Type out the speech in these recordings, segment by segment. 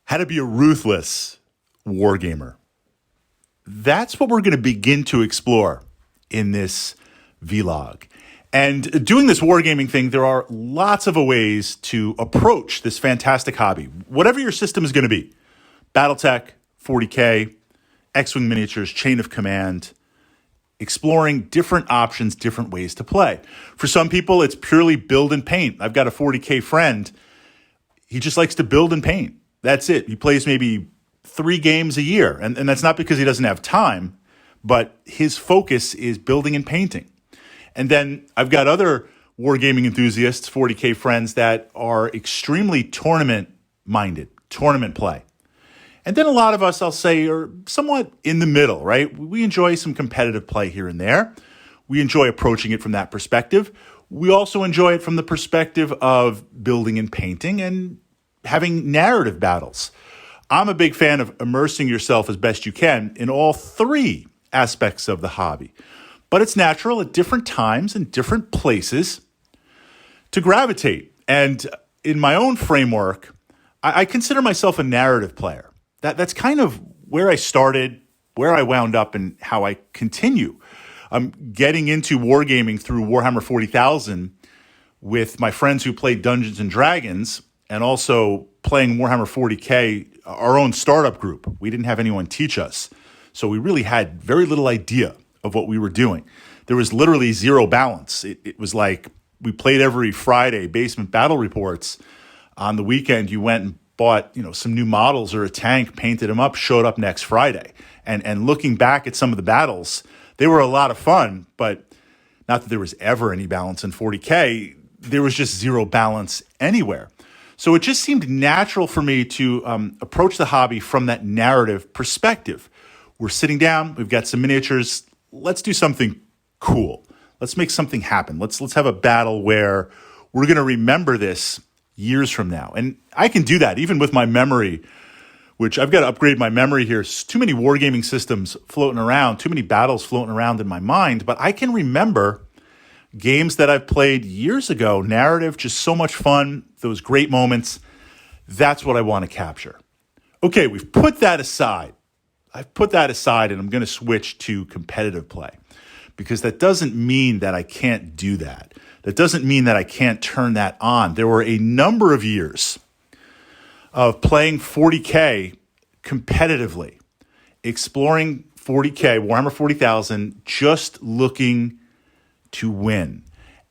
How to be a ruthless wargamer. That's what we're going to begin to explore in this vlog. And doing this wargaming thing, there are lots of ways to approach this fantastic hobby. Whatever your system is going to be, Battletech, 40K, X-Wing miniatures, chain of command, exploring different options, different ways to play. For some people, it's purely build and paint. I've got a 40K friend. He just likes to build and paint. That's it. He plays maybe 3 games a year. And that's not because he doesn't have time, but his focus is building and painting. And then I've got other wargaming enthusiasts, 40K friends, that are extremely tournament-minded, tournament play. And then a lot of us, I'll say, are somewhat in the middle, right? We enjoy some competitive play here and there. We enjoy approaching it from that perspective. We also enjoy it from the perspective of building and painting and having narrative battles. I'm a big fan of immersing yourself as best you can in all 3 aspects of the hobby. But it's natural at different times and different places to gravitate. And in my own framework, I consider myself a narrative player. That's kind of where I started, where I wound up, and how I continue. I'm getting into wargaming through Warhammer 40,000 with my friends who played Dungeons & Dragons, and also playing Warhammer 40K, our own startup group. We didn't have anyone teach us, so we really had very little idea of what we were doing. There was literally zero balance. It was like we played every Friday, basement battle reports. On the weekend, you went and bought some new models or a tank, painted them up, showed up next Friday. And looking back at some of the battles, they were a lot of fun, but not that there was ever any balance in 40K. There was just zero balance anywhere. So it just seemed natural for me to approach the hobby from that narrative perspective. We're sitting down, we've got some miniatures, let's do something cool. Let's make something happen. Let's have a battle where we're going to remember this years from now. And I can do that even with my memory, which I've got to upgrade my memory here. Too many wargaming systems floating around, too many battles floating around in my mind, but I can remember games that I've played years ago. Narrative, just so much fun, those great moments. That's what I want to capture. Okay, we've put that aside. I've put that aside, and I'm going to switch to competitive play, because that doesn't mean that I can't do that. That doesn't mean that I can't turn that on. There were a number of years of playing 40K competitively, exploring 40K, Warhammer 40,000, just looking to win.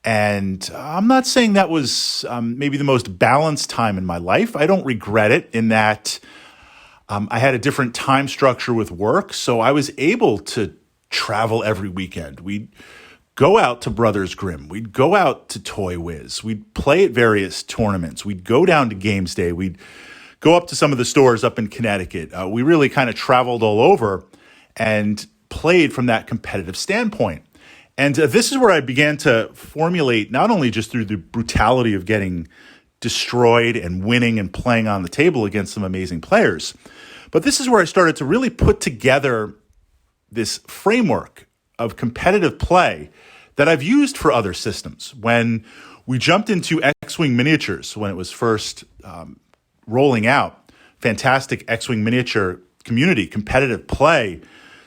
And I'm not saying that was maybe the most balanced time in my life. I don't regret it in that I had a different time structure with work, so I was able to travel every weekend. We'd go out to Brothers Grimm. We'd go out to Toy Wiz. We'd play at various tournaments. We'd go down to Games Day. We'd go up to some of the stores up in Connecticut. We really kind of traveled all over and played from that competitive standpoint. And this is where I began to formulate, not only just through the brutality of getting destroyed and winning and playing on the table against some amazing players, but this is where I started to really put together this framework of competitive play that I've used for other systems. When we jumped into X-Wing miniatures, when it was first rolling out, fantastic X-Wing miniature community, competitive play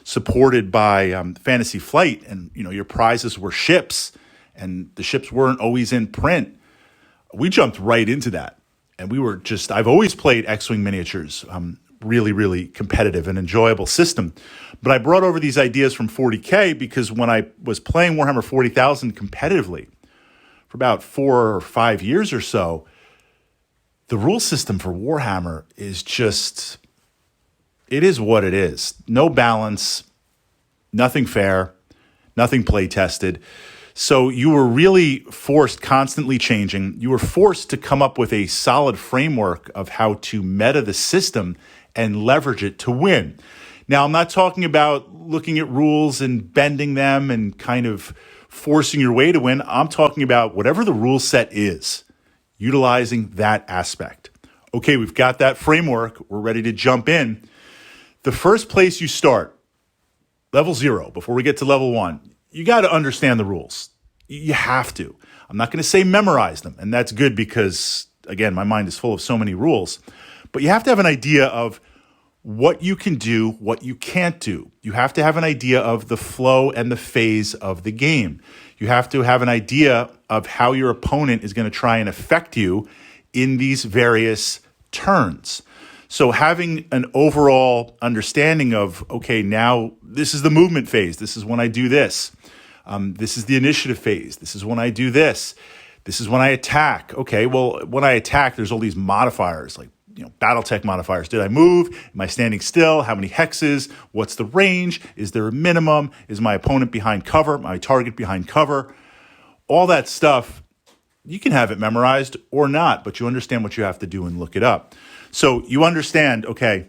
supported by Fantasy Flight, and your prizes were ships, and the ships weren't always in print. We jumped right into that, and we were just, I've always played X-Wing miniatures, really, really competitive and enjoyable system. But I brought over these ideas from 40K because when I was playing Warhammer 40,000 competitively for about 4 or 5 years or so, the rule system for Warhammer is just, it is what it is. No balance, nothing fair, nothing play tested. So you were really forced, constantly changing. You were forced to come up with a solid framework of how to meta the system and leverage it to win. Now, I'm not talking about looking at rules and bending them and kind of forcing your way to win. I'm talking about whatever the rule set is, utilizing that aspect. Okay, we've got that framework. We're ready to jump in. The first place you start, level 0, before we get to level 1, you got to understand the rules. You have to. I'm not going to say memorize them, and that's good because, again, my mind is full of so many rules. But you have to have an idea of what you can do, what you can't do. You have to have an idea of the flow and the phase of the game. You have to have an idea of how your opponent is going to try and affect you in these various turns. So having an overall understanding of, okay, now this is the movement phase. This is when I do this. This is the initiative phase. This is when I do this. This is when I attack. Okay, well, when I attack, there's all these modifiers, like BattleTech modifiers. Did I move? Am I standing still? How many hexes? What's the range? Is there a minimum? Is my opponent behind cover? My target behind cover? All that stuff, you can have it memorized or not, but you understand what you have to do and look it up. So you understand, okay,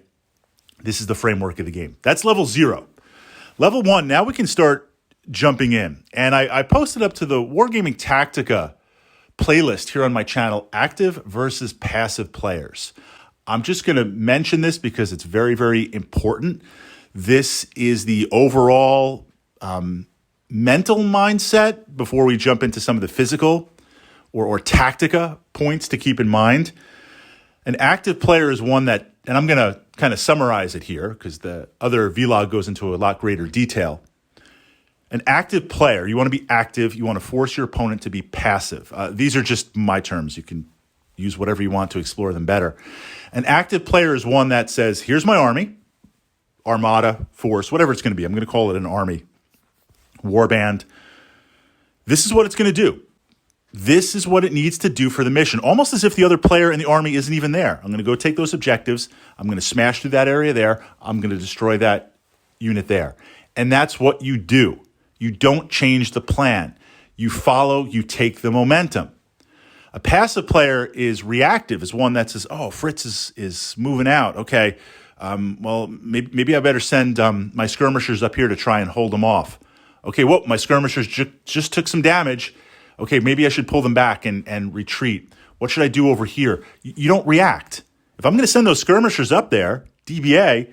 this is the framework of the game. That's level 0. Level 1, now we can start jumping in. And I posted up to the Wargaming Tactica playlist here on my channel, active versus passive players. I'm just going to mention this because it's very, very important. This is the overall mental mindset before we jump into some of the physical or tactica points to keep in mind. An active player is one that, and I'm going to kind of summarize it here because the other vlog goes into a lot greater detail. An active player, you want to be active, you want to force your opponent to be passive. These are just my terms. You can use whatever you want to explore them better. An active player is one that says, here's my army, armada, force, whatever it's going to be. I'm going to call it an army, warband. This is what it's going to do. This is what it needs to do for the mission, almost as if the other player in the army isn't even there. I'm going to go take those objectives. I'm going to smash through that area there. I'm going to destroy that unit there. And that's what you do. You don't change the plan. You follow, you take the momentum. A passive player is reactive, is one that says, oh, Fritz is moving out. Okay, well, maybe I better send my skirmishers up here to try and hold them off. Okay, whoa, my skirmishers just took some damage. Okay, maybe I should pull them back and retreat. What should I do over here? You don't react. If I'm going to send those skirmishers up there, DBA,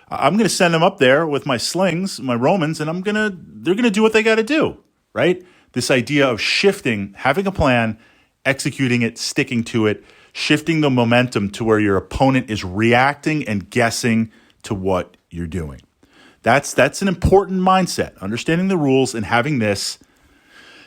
I'm going to send them up there with my slings, my Romans, and they're going to do what they got to do, right? This idea of shifting, having a plan, executing it, sticking to it, shifting the momentum to where your opponent is reacting and guessing to what you're doing. That's an important mindset, understanding the rules and having this.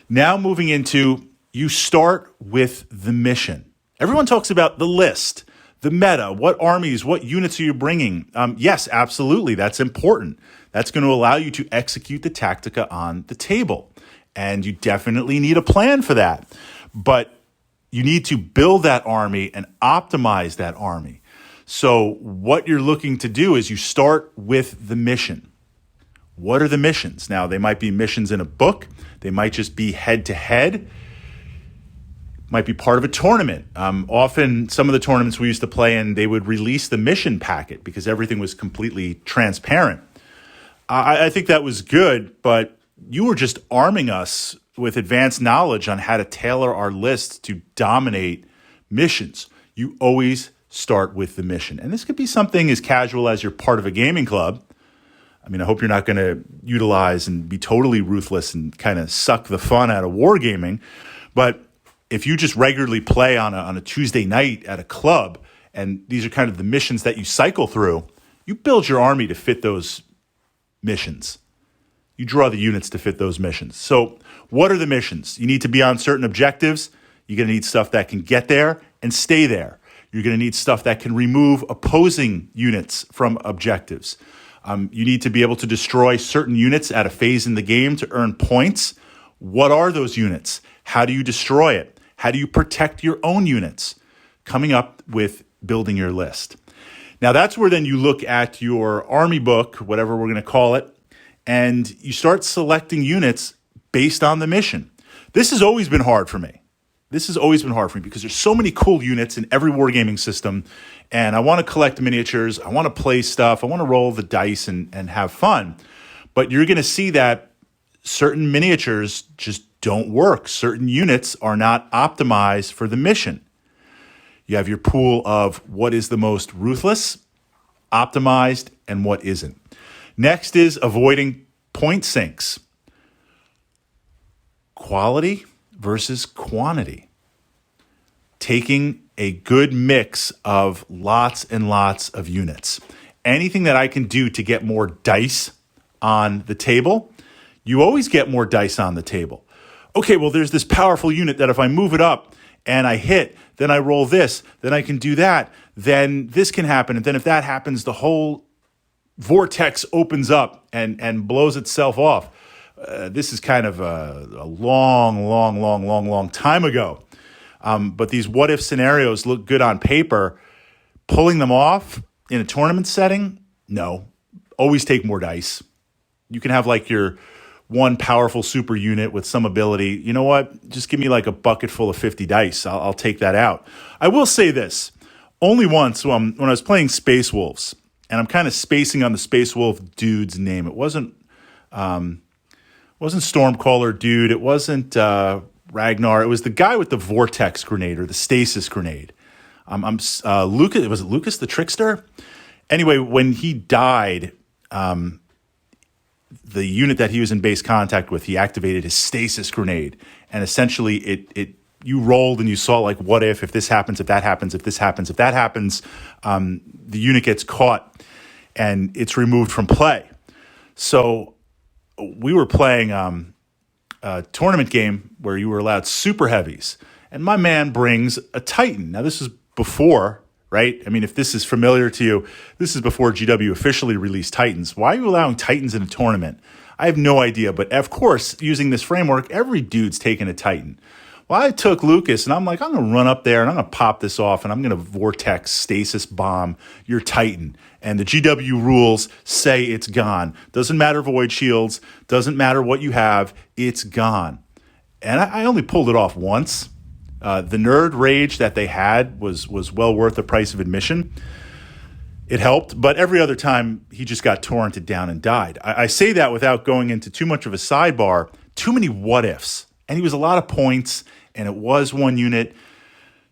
Now moving into, you start with the mission. Everyone talks about the list, the meta, what armies, what units are you bringing? Yes, absolutely, that's important. That's going to allow you to execute the tactica on the table. And you definitely need a plan for that. But you need to build that army and optimize that army. So what you're looking to do is you start with the mission. What are the missions? Now, they might be missions in a book. They might just be head-to-head. Might be part of a tournament. Often, some of the tournaments we used to play in, they would release the mission packet because everything was completely transparent. I think that was good, but you were just arming us with advanced knowledge on how to tailor our list to dominate missions. You always start with the mission. And this could be something as casual as you're part of a gaming club. I mean, I hope you're not going to utilize and be totally ruthless and kind of suck the fun out of wargaming. But if you just regularly play on a Tuesday night at a club, and these are kind of the missions that you cycle through, you build your army to fit those missions. You draw the units to fit those missions. So what are the missions? You need to be on certain objectives. You're going to need stuff that can get there and stay there. You're going to need stuff that can remove opposing units from objectives. You need to be able to destroy certain units at a phase in the game to earn points. What are those units? How do you destroy it? How do you protect your own units? Coming up with building your list. Now that's where then you look at your army book, whatever we're going to call it, and you start selecting units based on the mission. This has always been hard for me. This has always been hard for me because there's so many cool units in every wargaming system, and I want to collect miniatures, I want to play stuff, I want to roll the dice and have fun. But you're going to see that certain miniatures just don't work. Certain units are not optimized for the mission. You have your pool of what is the most ruthless, optimized, and what isn't. Next is avoiding point sinks. Quality versus quantity. Taking a good mix of lots and lots of units. Anything that I can do to get more dice on the table, you always get more dice on the table. Okay, well, there's this powerful unit that if I move it up and I hit, then I roll this, then I can do that, then this can happen. And then if that happens, the whole vortex opens up and blows itself off. This is kind of a long time ago. But these what-if scenarios look good on paper. Pulling them off in a tournament setting, no. Always take more dice. You can have like your one powerful super unit with some ability. You know what? Just give me like a bucket full of 50 dice. I'll take that out. I will say this. Only once when I was playing Space Wolves, and I'm kind of spacing on the Space Wolf dude's name. It wasn't Stormcaller dude. It wasn't Ragnar. It was the guy with the vortex grenade or the stasis grenade. Lucas. Was it Lucas the Trickster? Anyway, when he died, the unit that he was in base contact with, he activated his stasis grenade, and essentially it you rolled and you saw like, what if this happens, if that happens, if this happens, if that happens, the unit gets caught and it's removed from play. So we were playing a tournament game where you were allowed super heavies, and my man brings a Titan. Now this is before, right? I mean, if this is familiar to you, this is before GW officially released Titans. Why are you allowing Titans in a tournament? I have no idea, but of course, using this framework, every dude's taking a Titan. Well, I took Lucas, and I'm like, I'm going to run up there, and I'm going to pop this off, and I'm going to vortex stasis bomb your Titan. And the GW rules say it's gone. Doesn't matter void shields. Doesn't matter what you have. It's gone. And I only pulled it off once. The nerd rage that they had was well worth the price of admission. It helped, but every other time, he just got torrented down and died. I say that without going into too much of a sidebar. Too many what-ifs. And he was a lot of points, and it was one unit.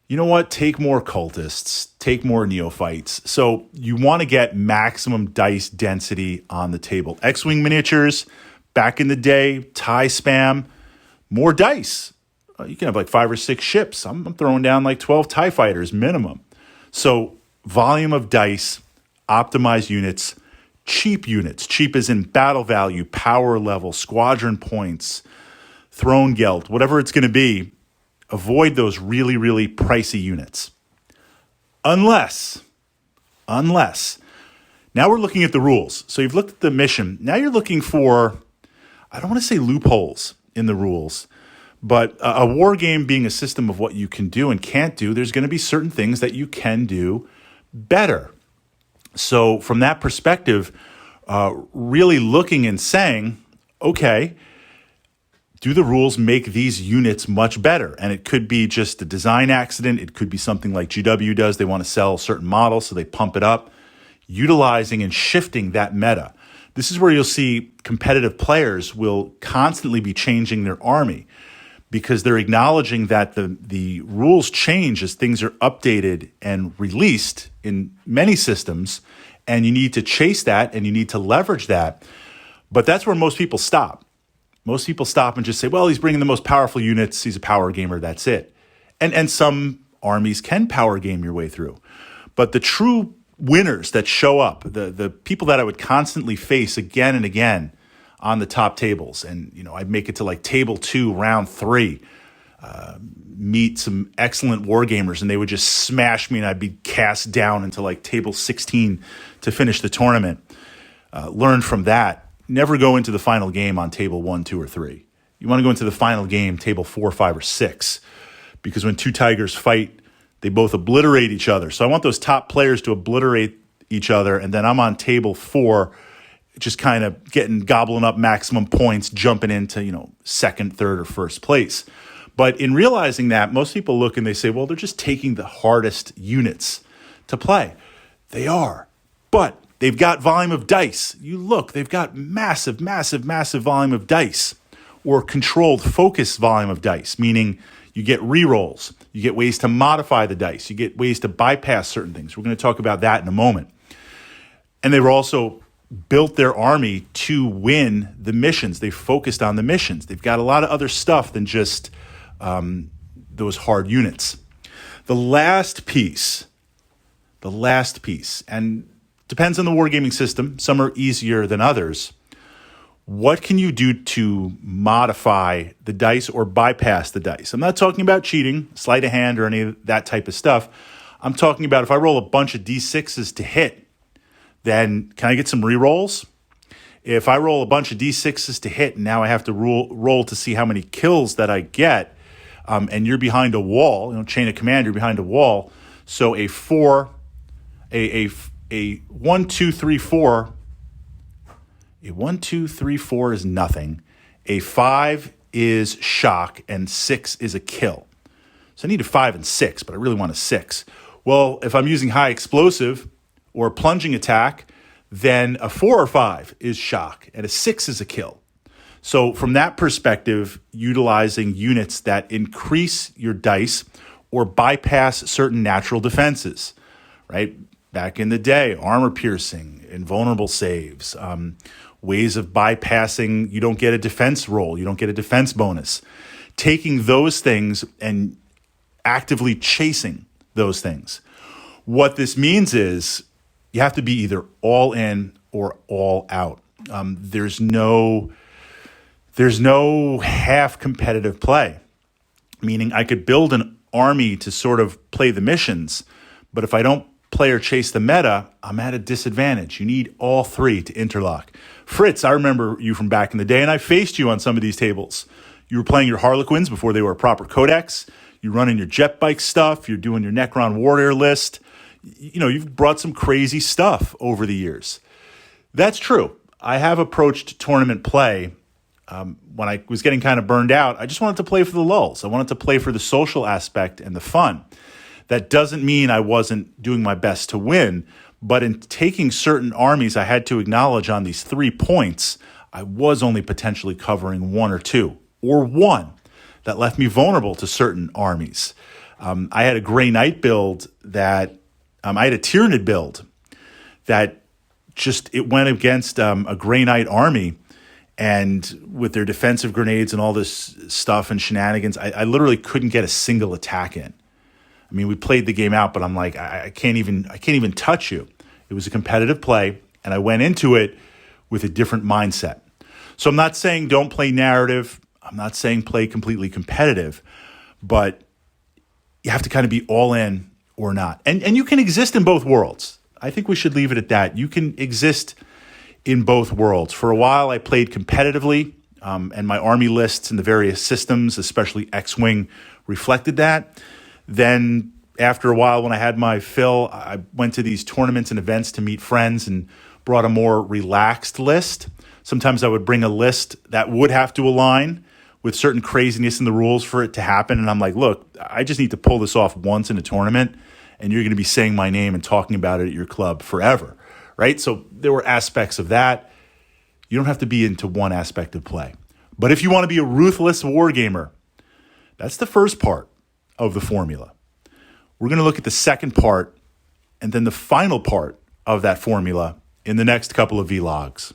You know what? Take more cultists. Take more neophytes. So you want to get maximum dice density on the table. X-Wing miniatures, back in the day, TIE spam, more dice. You can have like 5 or 6 ships. I'm throwing down like 12 TIE fighters minimum. So volume of dice, optimized units, cheap units. Cheap as in battle value, power level, squadron points, throne geld, whatever it's going to be. Avoid those really, really pricey units. Unless, now we're looking at the rules. So you've looked at the mission. Now you're looking for, I don't want to say loopholes in the rules, but a war game being a system of what you can do and can't do, there's going to be certain things that you can do better. So from that perspective, really looking and saying, okay, do the rules make these units much better? And it could be just a design accident. It could be something like GW does. They want to sell certain models, so they pump it up, utilizing and shifting that meta. This is where you'll see competitive players will constantly be changing their army because they're acknowledging that the rules change as things are updated and released in many systems, and you need to chase that and you need to leverage that. But that's where most people stop. Most people stop and just say, well, he's bringing the most powerful units. He's a power gamer. That's it. And some armies can power game your way through. But the true winners that show up, the people that I would constantly face again and again on the top tables, and I'd make it to like table 2, round 3, meet some excellent wargamers, and they would just smash me, and I'd be cast down into like table 16 to finish the tournament. Learn from that. Never go into the final game on table 1, 2, or 3. You want to go into the final game, table 4, 5, or 6, because when two tigers fight, they both obliterate each other. So I want those top players to obliterate each other, and then I'm on table 4, just kind of gobbling up maximum points, jumping into, second, third, or first place. But in realizing that, most people look and they say, well, they're just taking the hardest units to play. They are. But they've got volume of dice. You look, they've got massive volume of dice, or controlled focus volume of dice, meaning you get rerolls, you get ways to modify the dice, you get ways to bypass certain things. We're going to talk about that in a moment. And they were also built their army to win the missions. They focused on the missions. They've got a lot of other stuff than just those hard units. The last piece, and depends on the wargaming system. Some are easier than others. What can you do to modify the dice or bypass the dice? I'm not talking about cheating, sleight of hand, or any of that type of stuff. I'm talking about if I roll a bunch of D6s to hit, then can I get some rerolls? If I roll a bunch of D6s to hit and now I have to roll to see how many kills that I get, and you're behind a wall, chain of command, you're behind a wall. So a 4, a 1, 2, 3, 4. A 1, 2, 3, 4 is nothing. A 5 is shock, and 6 is a kill. So I need a 5 and 6, but I really want a 6. Well, if I'm using high explosive or plunging attack, then a 4 or 5 is shock, and a 6 is a kill. So from that perspective, utilizing units that increase your dice or bypass certain natural defenses, right? Back in the day, armor piercing, invulnerable saves, ways of bypassing, you don't get a defense roll, you don't get a defense bonus. Taking those things and actively chasing those things. What this means is you have to be either all in or all out. There's no half competitive play, meaning I could build an army to sort of play the missions, but if I don't play or chase the meta, I'm at a disadvantage. You need all three to interlock. Fritz, I remember you from back in the day, and I faced you on some of these tables. You were playing your Harlequins before they were a proper codex. You're running your jet bike stuff. You're doing your Necron warrior list. You've brought some crazy stuff over the years. That's true. I have approached tournament play when I was getting kind of burned out. I just wanted to play for the lulls. I wanted to play for the social aspect and the fun. That doesn't mean I wasn't doing my best to win, but in taking certain armies I had to acknowledge on these 3 points, I was only potentially covering 1 or 2, or 1. That left me vulnerable to certain armies. I had a Grey Knight build that, I had a Tyrannid build that it went against a Grey Knight army, and with their defensive grenades and all this stuff and shenanigans, I literally couldn't get a single attack in. I mean, we played the game out, but I'm like, I can't even touch you. It was a competitive play, and I went into it with a different mindset. So I'm not saying don't play narrative. I'm not saying play completely competitive, but you have to kind of be all in or not. And you can exist in both worlds. I think we should leave it at that. You can exist in both worlds. For a while, I played competitively, and my army lists and the various systems, especially X-Wing, reflected that. Then after a while, when I had my fill, I went to these tournaments and events to meet friends and brought a more relaxed list. Sometimes I would bring a list that would have to align with certain craziness in the rules for it to happen. And I'm like, look, I just need to pull this off once in a tournament, and you're going to be saying my name and talking about it at your club forever, right? So there were aspects of that. You don't have to be into one aspect of play. But if you want to be a ruthless wargamer, that's the first part of the formula. We're going to look at the second part and then the final part of that formula in the next couple of vlogs.